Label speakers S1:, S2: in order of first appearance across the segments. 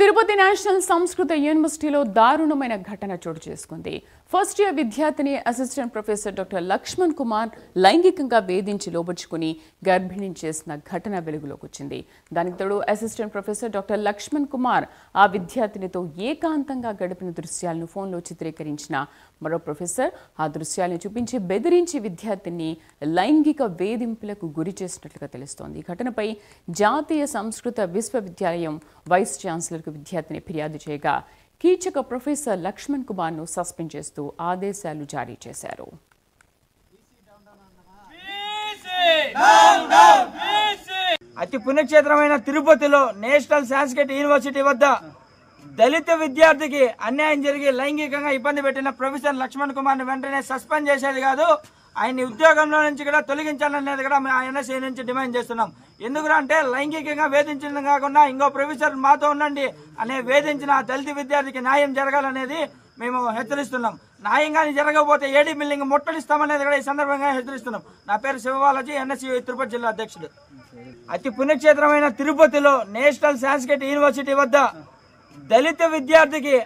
S1: Tirupati national సంస్కృత యూనివర్సిటీలో దారుణమైన ఘటన చోటు చేసుకుంది. ఫస్ట్ ఇయర్ విద్యార్థిని assistant professor doctor Lakshman Kumar లైంగికంగా వేధించి లోబర్చుకుని గర్భిణిని చేసిన ఘటన వెలుగులోకి వచ్చింది. దానికి తోడు assistant professor doctor Lakshman Kumar ఆ విద్యార్థినితో ఏకాంతంగా గడిపిన దృశ్యాలను ఫోన్లో చిత్రీకరించిన మరో ప్రొఫెసర్ ఆ దృశ్యాలను చూపించి బెదిరించి విద్యార్థిని లైంగిక వేధింపులకు గురి చేసినట్లుగా తెలుస్తోంది. ఈ ఘటనపై జాతీయ సంస్కృత విశ్వవిద్యాలయం వైస్ ఛాన్సలర్కు విద్యార్థిని ఫిర్యాదు చేయగా కీచక ప్రొఫెసర్ లక్ష్మణ్ కుమార్ను సస్పెండ్ చేస్తూ ఆదేశాలు జారీ చేశారు.
S2: అతి పుణ్యక్షేత్రమైన తిరుపతిలో నేషనల్ సంస్కృత యూనివర్సిటీ వద్ద దళిత విద్యార్థికి అన్యాయం జరిగి లైంగికంగా ఇబ్బంది పెట్టిన ప్రొఫెసర్ లక్ష్మణ్ కుమార్ని వెంటనే సస్పెండ్ చేసేది కాదు, ఆయన్ని ఉద్యోగంలో నుంచి కూడా తొలగించాలనేది కూడా మేము ఎన్ఎస్సీ నుంచి డిమాండ్ చేస్తున్నాం. ఎందుకంటే లైంగికంగా వేధించడం కాకుండా ఇంకో ప్రొఫెసర్ మాతో ఉండండి అనే వేధించిన దళిత విద్యార్థికి న్యాయం జరగాలనేది మేము హెచ్చరిస్తున్నాం. న్యాయంగానే జరగకపోతే ఏడీ బిల్డింగ్ ముట్టడిస్తామనేది కూడా ఈ సందర్భంగా హెచ్చరిస్తున్నాం. నా పేరు శివబాలాజీ, ఎన్ఎస్సీ తిరుపతి జిల్లా అధ్యక్షుడు. అతి పుణ్యక్షేత్రమైన తిరుపతిలో నేషనల్ సంస్కృత యూనివర్సిటీ వద్ద దళిత విద్యార్థికి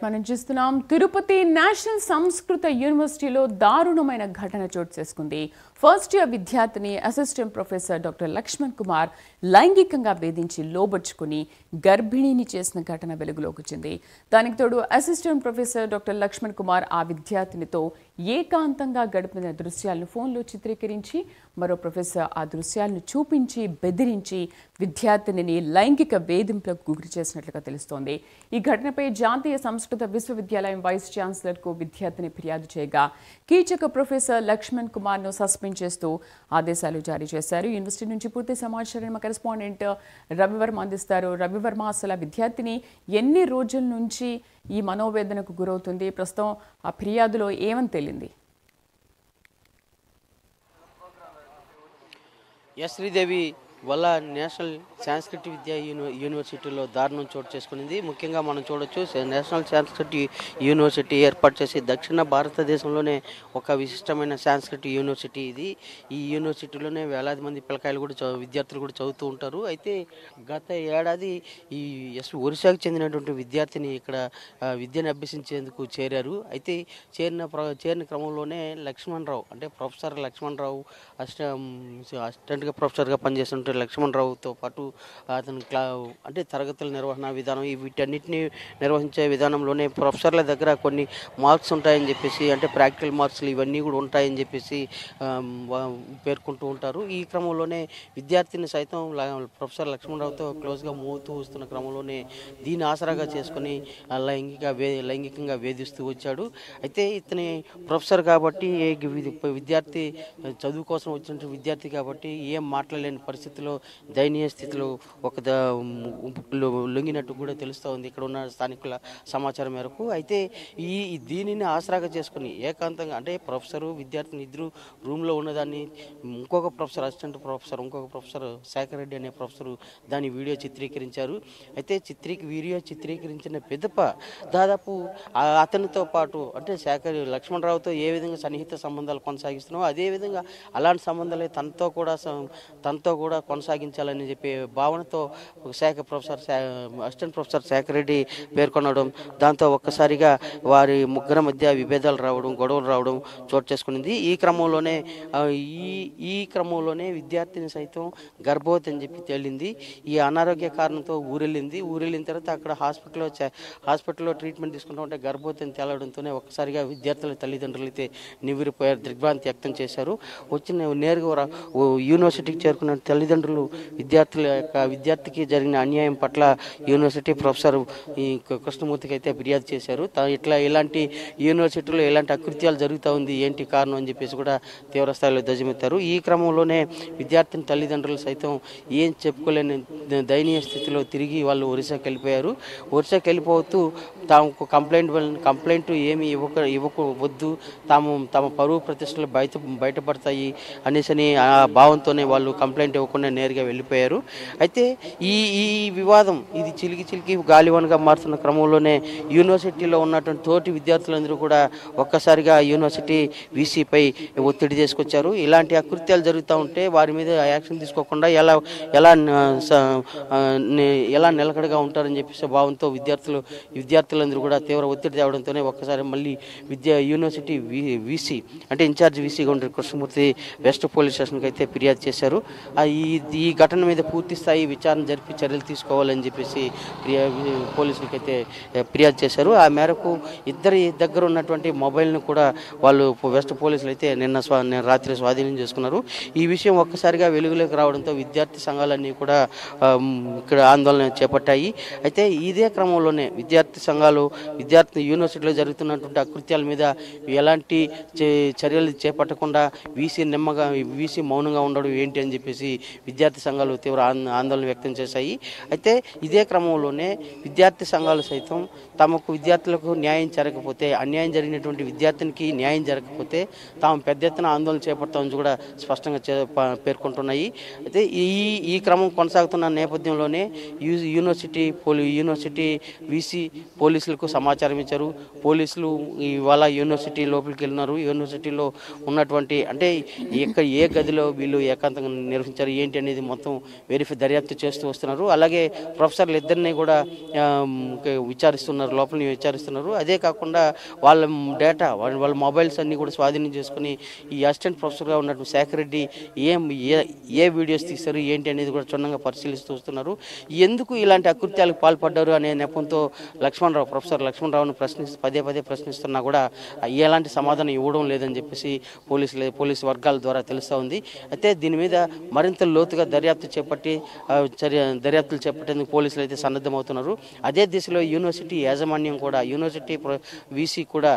S1: మనం చూస్తున్నాం. తిరుపతి నేషనల్ సంస్కృత యూనివర్సిటీలో దారుణమైన ఘటన చోటు చేసుకుంది. ఫస్ట్ ఇయర్ విద్యార్థిని assistant professor doctor Lakshman Kumar లైంగికంగా వేధించి లోబర్చుకుని గర్భిణిని చేసిన ఘటన వెలుగులోకి వచ్చింది. దానికి తోడు assistant professor doctor Lakshman Kumar ఆ విద్యార్థినితో ఏకాంతంగా గడిపిన దృశ్యాలను ఫోన్లో చిత్రీకరించి మరో ప్రొఫెసర్ ఆ దృశ్యాలను చూపించి బెదిరించి విద్యార్థినిని లైంగిక వేధింపులకు గురి చేసినట్లుగా తెలుస్తోంది. ఈ ఘటనపై జాతీయ సంస్కృత విశ్వవిద్యాలయం వైస్ ఛాన్సలర్కు విద్యార్థిని ఫిర్యాదు చేయగా కీచక ప్రొఫెసర్ లక్ష్మణ్ కుమార్ను సస్పెండ్ చేస్తూ ఆదేశాలు జారీ చేశారు. యూనివర్సిటీ నుంచి పూర్తి సమాచారం మా కరెస్పాండెంట్ రవివర్మ అందిస్తారు. రవివర్మ, అసలు ఆ విద్యార్థిని ఎన్ని రోజుల నుంచి ఈ మనోవేదనకు గురవుతుంది? ప్రస్తుతం ఆ ఫిర్యాదులో ఏమని తేలింది?
S3: శ్రీదేవి వల్ల నేషనల్ సంస్కృత విద్యా యూనివర్సిటీలో దారుణం చోటు చేసుకునింది. ముఖ్యంగా మనం చూడొచ్చు, నేషనల్ సంస్కృత యూనివర్సిటీ ఏర్పాటు చేసి దక్షిణ భారతదేశంలోనే ఒక విశిష్టమైన సంస్కృత యూనివర్సిటీ ఇది. ఈ యూనివర్సిటీలోనే వేలాది మంది పిల్లకాయలు కూడా విద్యార్థులు కూడా చదువుతూ ఉంటారు. అయితే గత ఏడాది ఈ ఒరిస్సాకు చెందినటువంటి విద్యార్థిని ఇక్కడ విద్యను అభ్యసించేందుకు చేరారు. అయితే చేరిన క్రమంలోనే లక్ష్మణ్ రావు, అంటే ప్రొఫెసర్ లక్ష్మణ్ రావు అసిస్టెంట్గా ప్రొఫెసర్గా పనిచేస్తున్న లక్ష్మణ్ రావుతో పాటు అతను అంటే తరగతుల నిర్వహణ విధానం వీటన్నిటిని నిర్వహించే విధానంలోనే ప్రొఫెసర్ల దగ్గర కొన్ని మార్క్స్ ఉంటాయని చెప్పేసి, అంటే ప్రాక్టికల్ మార్క్స్లు ఇవన్నీ కూడా ఉంటాయని చెప్పేసి పేర్కొంటూ ఉంటారు. ఈ క్రమంలోనే విద్యార్థిని సైతం ప్రొఫెసర్ లక్ష్మణ్ రావుతో క్లోజ్గా మోగుతూ వస్తున్న క్రమంలోనే దీన్ని ఆసరాగా చేసుకొని లైంగికంగా వేధిస్తూ వచ్చాడు. అయితే ఇతని ప్రొఫెసర్ కాబట్టి, విద్యార్థి చదువు కోసం వచ్చిన విద్యార్థి కాబట్టి ఏం మాట్లాడలేని పరిస్థితిలో, దయనీయ స్థితిలో లొంగినట్టు కూడా తెలుస్తూ ఉంది ఇక్కడ ఉన్న స్థానికుల సమాచారం మేరకు. అయితే దీనిని ఆసరాగా చేసుకుని ఏకాంతంగా, అంటే ప్రొఫెసరు విద్యార్థిని ఇద్దరు రూమ్లో ఉన్నదాన్ని ఇంకొక ప్రొఫెసర్, అసిస్టెంట్ ప్రొఫెసర్, ఇంకొక ప్రొఫెసర్ శేఖర్ రెడ్డి అనే ప్రొఫెసరు దాన్ని వీడియో చిత్రీకరించారు. అయితే వీడియో చిత్రీకరించిన పిదప దాదాపు అతనితో పాటు, అంటే లక్ష్మణ్ రావుతో ఏ విధంగా సన్నిహిత సంబంధాలు కొనసాగిస్తున్నామో అదేవిధంగా అలాంటి సంబంధాలే తనతో కూడా కొనసాగించాలని చెప్పి భావనతో అసిస్టెంట్ ప్రొఫెసర్ శేఖర్ రెడ్డి పేర్కొనడం, దాంతో ఒక్కసారిగా వారి ముగ్గురు మధ్య విభేదాలు రావడం, గొడవలు రావడం చోటు చేసుకునింది. ఈ క్రమంలోనే విద్యార్థిని సైతం గర్భవతి అని చెప్పి తేలింది. ఈ అనారోగ్య కారణంతో ఊరెళ్ళిన తర్వాత అక్కడ హాస్పిటల్లో ట్రీట్మెంట్ తీసుకుంటూ ఉంటే గర్భవతి అని తేలడంతోనే ఒక్కసారిగా విద్యార్థుల తల్లిదండ్రులు అయితే నివ్వెరపోయారు, దిగ్భ్రాంతి వ్యక్తం చేశారు. నేరుగా యూనివర్సిటీకి చేరుకున్న తల్లిదండ్రులు విద్యార్థికి జరిగిన అన్యాయం పట్ల యూనివర్సిటీ ప్రొఫెసర్ కృష్ణమూర్తికి అయితే ఫిర్యాదు చేశారు. ఇలాంటి యూనివర్సిటీలో ఇలాంటి అకృత్యాలు జరుగుతూ ఉంది, ఏంటి కారణం అని చెప్పేసి కూడా తీవ్రస్థాయిలో ధ్వజమెత్తారు. ఈ క్రమంలోనే విద్యార్థిని తల్లిదండ్రులు సైతం ఏం చెప్పుకోలేని దయనీయ స్థితిలో తిరిగి వాళ్ళు ఒరిస్సాకి వెళ్ళిపోయారు. ఒరిస్సాకి వెళ్ళిపోతూ తాము కంప్లైంట్ ఏమి ఇవ్వవద్దు, తమ పరువు ప్రతిష్టలు బయటపడతాయి అనేసి ఆ భావంతోనే వాళ్ళు కంప్లైంట్ ఇవ్వకుండా పట్టించుకోకుండా నేరుగా వెళ్ళిపోయారు. అయితే ఈ ఈ వివాదం ఇది చిలికి గాలివానగా మారుతున్న క్రమంలోనే యూనివర్సిటీలో ఉన్నటువంటి తోటి విద్యార్థులందరూ కూడా ఒక్కసారిగా యూనివర్సిటీ వీసీపై ఒత్తిడి తీసుకొచ్చారు. ఇలాంటి అకృత్యాలు జరుగుతూ ఉంటే వారి మీద యాక్షన్ తీసుకోకుండా ఎలా నిలకడగా ఉంటారని చెప్పేసి భావంతో విద్యార్థులందరూ కూడా తీవ్ర ఒత్తిడి తేవడంతోనే ఒక్కసారి మళ్ళీ యూనివర్సిటీ వీసీ అంటే ఇన్ఛార్జ్ వీసీగా ఉండే కృష్ణమూర్తి వెస్ట్ పోలీస్ స్టేషన్కి అయితే ఫిర్యాదు చేశారు. ఈ ఘటన మీద పూర్తి స్థాయి విచారణ జరిపి చర్యలు తీసుకోవాలని చెప్పేసి పోలీసులకైతే ఫిర్యాదు చేశారు. ఆ మేరకు ఇద్దరి దగ్గర ఉన్నటువంటి మొబైల్ను కూడా వాళ్ళు వెస్ట్ పోలీసులు అయితే నిన్న రాత్రి స్వాధీనం చేసుకున్నారు. ఈ విషయం ఒక్కసారిగా వెలుగులోకి రావడంతో విద్యార్థి సంఘాలన్నీ కూడా ఇక్కడ ఆందోళన చేపట్టాయి. అయితే ఇదే క్రమంలోనే విద్యార్థి సంఘాలు యూనివర్సిటీలో జరుగుతున్నటువంటి అకృత్యాల మీద ఎలాంటి చర్యలు చేపట్టకుండా వీసీ మౌనంగా ఉండడం ఏంటి అని చెప్పేసి విద్యార్థి సంఘాలు తీవ్ర ఆందోళన వ్యక్తం చేశాయి. అయితే ఇదే క్రమంలోనే విద్యార్థి సంఘాలు సైతం తమకు విద్యార్థులకు న్యాయం జరగకపోతే, అన్యాయం జరిగినటువంటి విద్యార్థినికి న్యాయం జరగకపోతే తాము పెద్ద ఎత్తున ఆందోళన చేపడతామని కూడా స్పష్టంగా పేర్కొంటున్నాయి. అయితే ఈ క్రమం కొనసాగుతున్న నేపథ్యంలోనే యూనివర్సిటీ వీసీ పోలీసులకు సమాచారం ఇచ్చారు. పోలీసులు ఇవాళ యూనివర్సిటీ లోపలికి వెళ్ళినారు. యూనివర్సిటీలో ఉన్నటువంటి అంటే ఏ గదిలో వీళ్ళు ఏకాంతంగా నిర్వహించారు ఏంటి అనేది మొత్తం దర్యాప్తు చేస్తూ వస్తున్నారు. అలాగే ప్రొఫెసర్లు ఇద్దరిని కూడా లోపల విచారిస్తున్నారు. అదే కాకుండా వాళ్ళ డేటా వాళ్ళ మొబైల్స్ అన్ని కూడా స్వాధీనం చేసుకుని ఈ అసిస్టెంట్ ప్రొఫెసర్గా ఉన్నటువంటి శేఖర్ రెడ్డి ఏ వీడియోస్ తీశారు ఏంటి అనేది కూడా క్షుణ్ణంగా పరిశీలిస్తూ వస్తున్నారు. ఎందుకు ఇలాంటి అకృత్యాలకు పాల్పడ్డారు అనే నెపంతో ప్రొఫెసర్ లక్ష్మణరావును పదే ప్రశ్నిస్తున్నా కూడా ఎలాంటి సమాధానం ఇవ్వడం లేదని చెప్పేసి పోలీసు వర్గాల ద్వారా తెలుస్తూ ఉంది. అయితే దీని మీద మరింత లోతుగా దర్యాప్తులు చేపట్టేందుకు పోలీసులు అయితే సన్నద్ధమవుతున్నారు. అదే దిశలో యూనివర్సిటీ యాజమాన్యం కూడా యూనివర్సిటీ వీసీ కూడా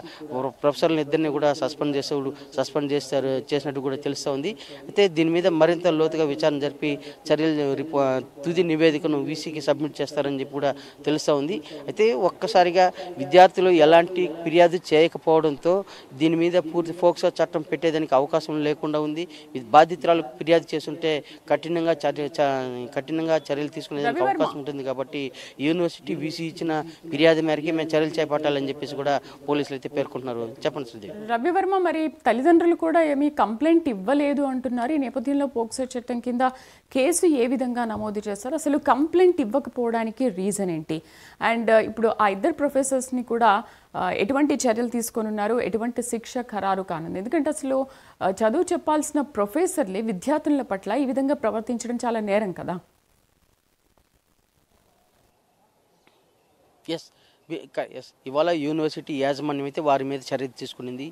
S3: ప్రొఫెసర్లు ఇద్దరిని కూడా సస్పెండ్ చేసినట్టు కూడా తెలుస్తూ ఉంది. అయితే దీని మీద మరింత లోతుగా విచారణ జరిపి తుది నివేదికను వీసీకి సబ్మిట్ చేస్తారని చెప్పి కూడా తెలుస్తూ ఉంది. అయితే ఒక్కసారిగా విద్యార్థులు ఎలాంటి ఫిర్యాదు చేయకపోవడంతో దీని మీద పూర్తి ఫోక్సో చట్టం పెట్టేదానికి అవకాశం లేకుండా ఉంది. బాధితురాలు ఫిర్యాదు చేస్తుంటే కఠినంగా చర్యలు తీసుకునేదానికి అవకాశం ఉంటుంది. కాబట్టి యూనివర్సిటీ వీసీ ఇచ్చిన ఫిర్యాదు మేరకి మేము చర్యలు చేపట్టాలని చెప్పేసి కూడా పోలీసులు అయితే పేర్కొంటున్నారు. చెప్పండి శ్రీదేవి.
S1: రవివర్మ, మరి తల్లిదండ్రులు కూడా ఏమీ కంప్లైంట్ ఇవ్వలేదు అంటున్నారు. ఈ నేపథ్యంలో పోక్సో చట్టం కింద కేసు ఏ విధంగా నమోదు చేస్తారు? అసలు కంప్లైంట్ ఇవ్వకపోవడానికి రీజన్ ఏంటి? అండ్ ఇప్పుడు ఆ ఇద్దరు ప్రొఫెసర్స్ని కూడా ఎటువంటి చర్యలు తీసుకొనున్నారు, ఎటువంటి శిక్ష ఖరారు కానుంది? ఎందుకంటే అసలు చదువు చెప్పాల్సిన ప్రొఫెసర్లే విద్యార్థుల పట్ల ఈ విధంగా ప్రవర్తించడం చాలా నేరం కదా.
S3: ఇవాళ యూనివర్సిటీ యాజమాన్యం అయితే వారి మీద చర్య తీసుకునింది.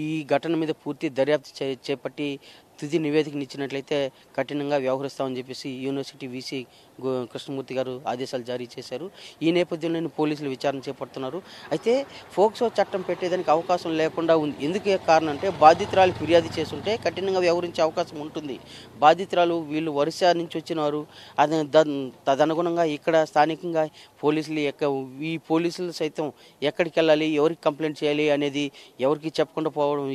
S3: ఈ ఘటన మీద పూర్తి దర్యాప్తు చేపట్టి తుది నివేదికనిచ్చినట్లయితే కఠినంగా వ్యవహరిస్తామని చెప్పేసి యూనివర్సిటీ వీసీ కృష్ణమూర్తి గారు ఆదేశాలు జారీ చేశారు. ఈ నేపథ్యంలో పోలీసులు విచారణ చేపడుతున్నారు. అయితే ఫోక్సో చట్టం పెట్టేదానికి అవకాశం లేకుండా ఉంది. ఎందుకు కారణం అంటే బాధితురాలు ఫిర్యాదు చేస్తుంటే కఠినంగా వ్యవహరించే అవకాశం ఉంటుంది. బాధితురాలు వీళ్ళు ఒరిస్సా నుంచి వచ్చినారు. తదనుగుణంగా ఇక్కడ స్థానికంగా ఈ పోలీసులు సైతం ఎక్కడికి వెళ్ళాలి, ఎవరికి కంప్లైంట్ చేయాలి అనేది ఎవరికి చెప్పకుండా పోవడం,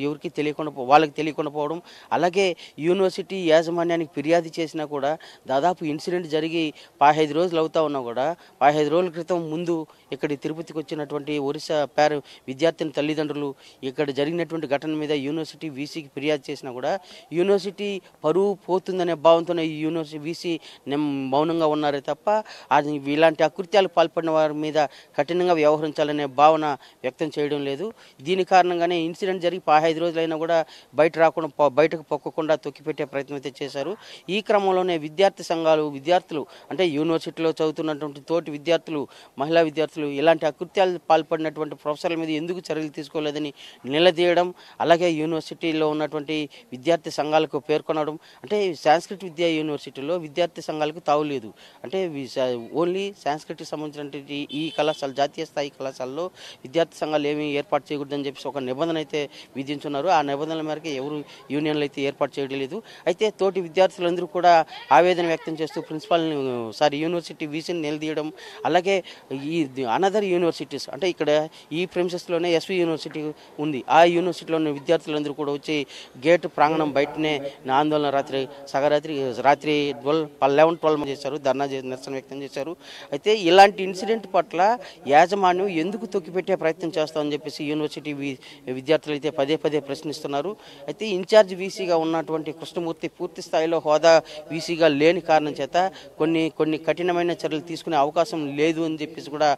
S3: వాళ్ళకి తెలియకుండా పోవడం. అలాగే యూనివర్సిటీ యాజమాన్యానికి ఫిర్యాదు చేసినా కూడా దాదాపు ఇన్సిడెంట్ జరిగి 15 రోజులు అవుతా ఉన్నా కూడా 15 రోజుల క్రితం ముందు ఇక్కడ తిరుపతికి వచ్చినటువంటి ఒరిస్సా విద్యార్థిని తల్లిదండ్రులు ఇక్కడ జరిగినటువంటి ఘటన మీద యూనివర్సిటీ వీసీకి ఫిర్యాదు చేసినా కూడా యూనివర్సిటీ పరువు పోతుందనే భావంతోనే ఈ యూనివర్సిటీ వీసీ మౌనంగా ఉన్నారే తప్ప ఇలాంటి అకృత్యాలు పాల్పడిన వారి మీద కఠినంగా వ్యవహరించాలనే భావన వ్యక్తం చేయడం లేదు. దీని కారణంగానే ఇన్సిడెంట్ జరిగి 15 రోజులైనా కూడా బయటకు పొక్కకుండా తొక్కిపెట్టే ప్రయత్నం అయితే చేశారు. ఈ క్రమంలోనే విద్యార్థి సంఘాలు విద్యార్థులు అంటే యూనివర్సిటీలో చదువుతున్నటువంటి తోటి విద్యార్థులు, మహిళా విద్యార్థులు ఇలాంటి అకృత్యాలు పాల్పడినటువంటి ప్రొఫెసర్ల మీద ఎందుకు చర్యలు తీసుకోలేదని నిలదీయడం, అలాగే యూనివర్సిటీలో ఉన్నటువంటి విద్యార్థి సంఘాలకు పేర్కొనడం. అంటే సాంస్క్రిట్ విద్యా యూనివర్సిటీలో విద్యార్థి సంఘాలకు తావులేదు. అంటే ఓన్లీ సాంస్క్రిట్కి సంబంధించినటువంటి ఈ కళాశాల జాతీయ స్థాయి కళాశాలలో విద్యార్థి సంఘాలు ఏమీ ఏర్పాటు చేయకూడదని చెప్పేసి ఒక నిబంధన అయితే విధించున్నారు. ఆ నిబంధనల మేరకు ఎవరు యూనియన్లు అయితే ఏర్పాటు ఏర్పాటు చేయడం లేదు. అయితే తోటి విద్యార్థులందరూ కూడా ఆవేదన వ్యక్తం చేస్తూ యూనివర్సిటీ వీసీని నిలదీయడం, అలాగే ఈ అనదర్ యూనివర్సిటీస్ అంటే ఇక్కడ ఈ ప్రెమిసెస్లోనే ఎస్వి యూనివర్సిటీ ఉంది, ఆ యూనివర్సిటీలోని విద్యార్థులందరూ కూడా వచ్చి గేటు ప్రాంగణం బయటనే ఆందోళన రాత్రి 11-12 చేశారు, ధర్నా నిరసన వ్యక్తం చేశారు. అయితే ఇలాంటి ఇన్సిడెంట్ పట్ల యాజమాన్యం ఎందుకు తొక్కిపెట్టే ప్రయత్నం చేస్తామని చెప్పేసి యూనివర్సిటీ విద్యార్థులు అయితే పదే ప్రశ్నిస్తున్నారు. అయితే ఇన్ఛార్జ్ వీసీగా ఉన్నటువంటి కృష్ణమూర్తి పూర్తి స్థాయిలో హోదా వీసీగా లేని కారణం చేత కొన్ని కఠినమైన చర్యలు తీసుకునే అవకాశం లేదు అని చెప్పేసి కూడా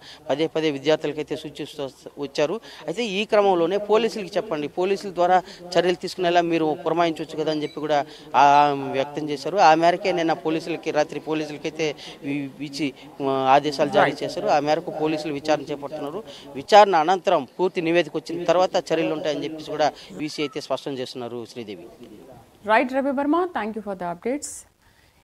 S3: పదే విద్యార్థులకైతే సూచిస్తూ వచ్చారు. అయితే ఈ క్రమంలోనే పోలీసులకి చెప్పండి, పోలీసుల ద్వారా చర్యలు తీసుకునేలా మీరు పురమాయించవచ్చు కదా అని చెప్పి కూడా వ్యక్తం చేశారు. ఆ మేరకే నిన్న రాత్రి పోలీసులకైతే ఇచ్చి ఆదేశాలు జారీ చేశారు. ఆ మేరకు పోలీసులు విచారణ చేపడుతున్నారు. విచారణ అనంతరం పూర్తి నివేదిక వచ్చిన తర్వాత చర్యలు ఉంటాయని చెప్పేసి కూడా వీసీ అయితే స్పష్టం చేస్తున్నారు. Sridevi.
S1: Right Ravi Varma, thank you for the updates.